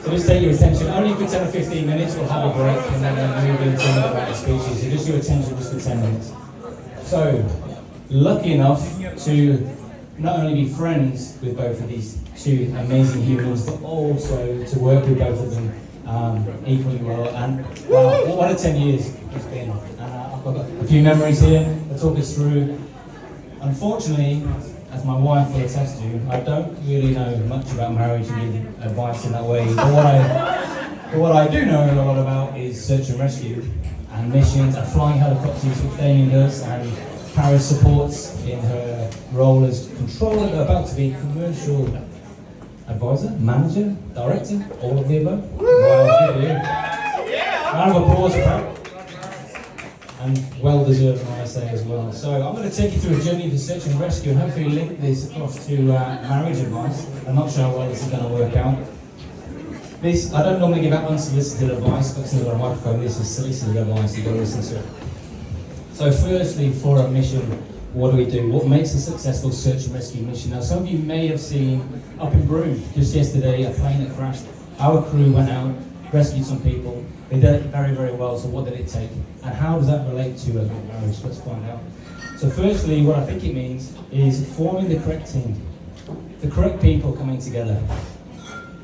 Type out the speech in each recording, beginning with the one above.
So just take your attention, only for 10 or 15 minutes, we'll have a break and then we'll move into another round of speeches. So just your attention just for 10 minutes. So, lucky enough to not only be friends with both of these two amazing humans, but also to work with both of them equally well. And wow, what a 10 years it's been. I've got a few memories here to talk us through. Unfortunately, as my wife will attest to, I don't really know much about marriage and give advice in that way. But what I do know a lot about is search and rescue and missions and flying helicopters, which Damian does, and Paris supports in her role as controller, about to be commercial advisor, manager, director, all of the above. Wow, good for you. Round of applause for that. And well deserved, might I say, as well. So I'm going to take you through a journey for search and rescue and hopefully link this across to marriage advice. I'm not sure how well this is going to work out. I don't normally give out unsolicited advice, but since I've got a microphone, this is solicited advice, you've got to listen to it. So firstly, for a mission, what do we do? What makes a successful search and rescue mission? Now, some of you may have seen up in Broome, just yesterday, a plane that crashed. Our crew went out, rescued some people. They did it very, very well, so what did it take? And how does that relate to a good marriage? Let's find out. So firstly, what I think it means is forming the correct team. The correct people coming together.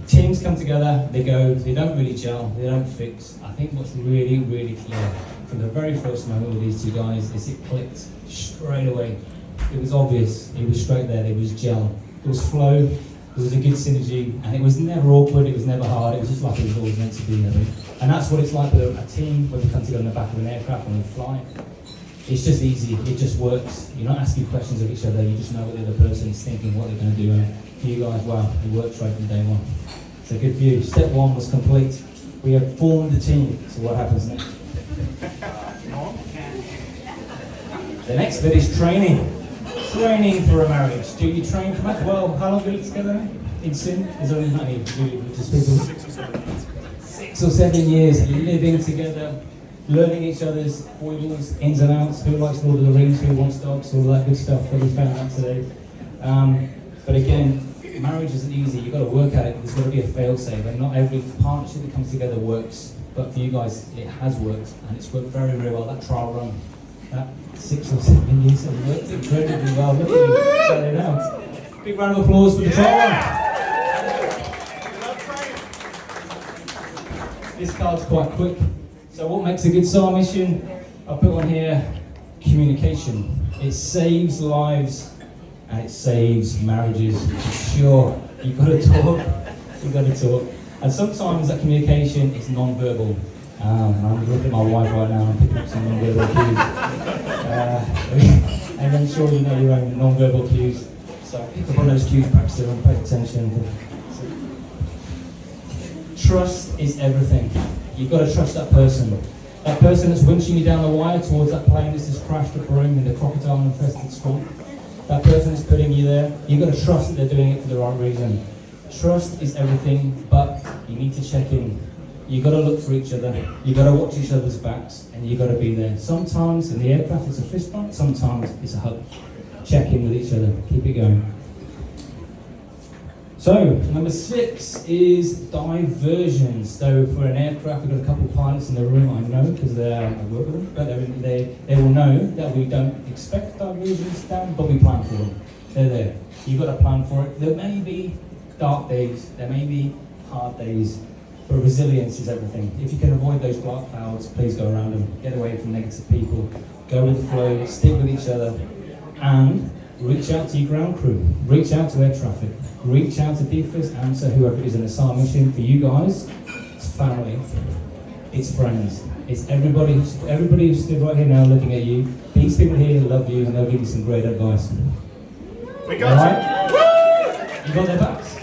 Teams come together, they don't really gel, they don't fix. I think what's really, really clear from the very first moment with these two guys is it clicked straight away. It was obvious, it was straight there, it was gel. There was flow, there was a good synergy, and it was never awkward, it was never hard, it was just like it was always meant to be, I think. And that's what it's like with a team when we come together in the back of an aircraft and we fly. It's just easy, it just works. You're not asking questions of each other, you just know what the other person is thinking, what they're going to do. And for you guys, wow, it worked right from day one. So good for you. Step one was complete. We have formed the team. So what happens next? The next bit is training. Training for a marriage. Do you train for marriage? Well, how long do you live together now? In sin? Is only not even just people. 6 or 7 years living together, learning each other's foibles, ins and outs. Who likes Lord of the Rings? Who wants dogs? All that good stuff that we found out today. But again, marriage isn't easy. You've got to work at it. There's got to be a fail-safe, and not every partnership that comes together works. But for you guys, it has worked, and it's worked very, very well. That trial run, that 6 or 7 years, it worked incredibly well. Look at you, tell you now. Big round of applause for the trial run. This card's quite quick. So what makes a good SAR mission? I put on here, communication. It saves lives. And it saves marriages, for sure. You've got to talk, you've got to talk. And sometimes that communication is non-verbal. I'm looking at my wife right now and I'm picking up some non-verbal cues. And I'm sure you know your own non-verbal cues. So pick up on those cues, Baxter, and pay attention. Trust is everything. You've got to trust that person. That person that's winching you down the wire towards that plane that's just crashed at Broome in the crocodile-infested swamp. That person is putting you there. You've got to trust that they're doing it for the right reason. Trust is everything, but you need to check in. You've got to look for each other. You've got to watch each other's backs, and you've got to be there. Sometimes in the aircraft it's a fist bump, sometimes it's a hug. Check in with each other. Keep it going. So, number 6 is diversions. So for an aircraft, we've got a couple of pilots in the room, I know, because I work with them, but they will know that we don't expect diversions down, but we plan for them. They're there. You've got to plan for it. There may be dark days, there may be hard days, but resilience is everything. If you can avoid those dark clouds, please go around them. Get away from negative people. Go with the flow, stick with each other, and reach out to your ground crew. Reach out to air traffic. Reach out to DFIS, AMSA, whoever it is in a SAR mission. For you guys, it's family, it's friends, it's everybody who's stood right here now looking at you. These people here love you and they'll give you some great advice. We got you. You got their backs?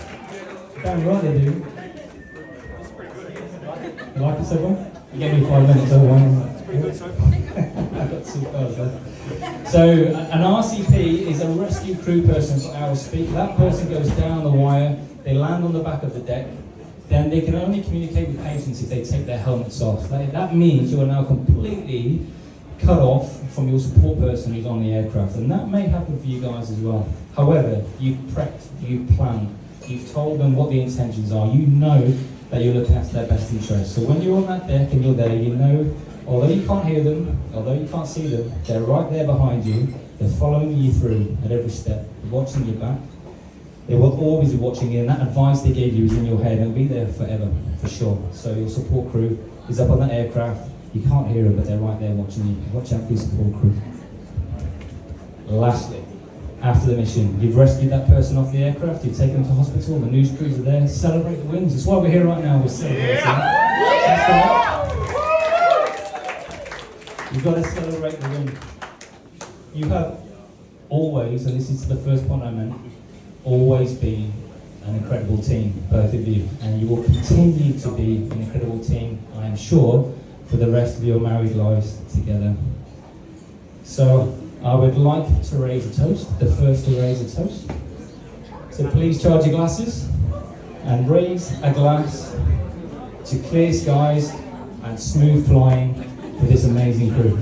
Damn right they do. You like it so far? You gave me 5 minutes, I got 2 cars left. So an RCP is a rescue crew person for our speak. That person goes down the wire, they land on the back of the deck, then they can only communicate with patients if they take their helmets off. That means you are now completely cut off from your support person who's on the aircraft, and that may happen for you guys as well. However, you've prepped, you've planned, you've told them what the intentions are. You know that you're looking after their best interests. So when you're on that deck and you're there, you know, although you can't hear them, although you can't see them, they're right there behind you. They're following you through at every step, watching your back. They will always be watching you, and that advice they gave you is in your head, and it'll be there forever, for sure. So your support crew is up on that aircraft. You can't hear them, but they're right there watching you. Watch out for your support crew. Lastly, after the mission, you've rescued that person off the aircraft, you've taken them to hospital, the news crews are there. Celebrate the wins. That's why we're here right now. We're celebrating. You've got to celebrate the win. You have always, and this is the first point I meant, always been an incredible team, both of you, and you will continue to be an incredible team, I am sure, for the rest of your married lives together. So I would like to raise a toast, the first to raise a toast. So please charge your glasses and raise a glass to clear skies and smooth flying for this amazing crew.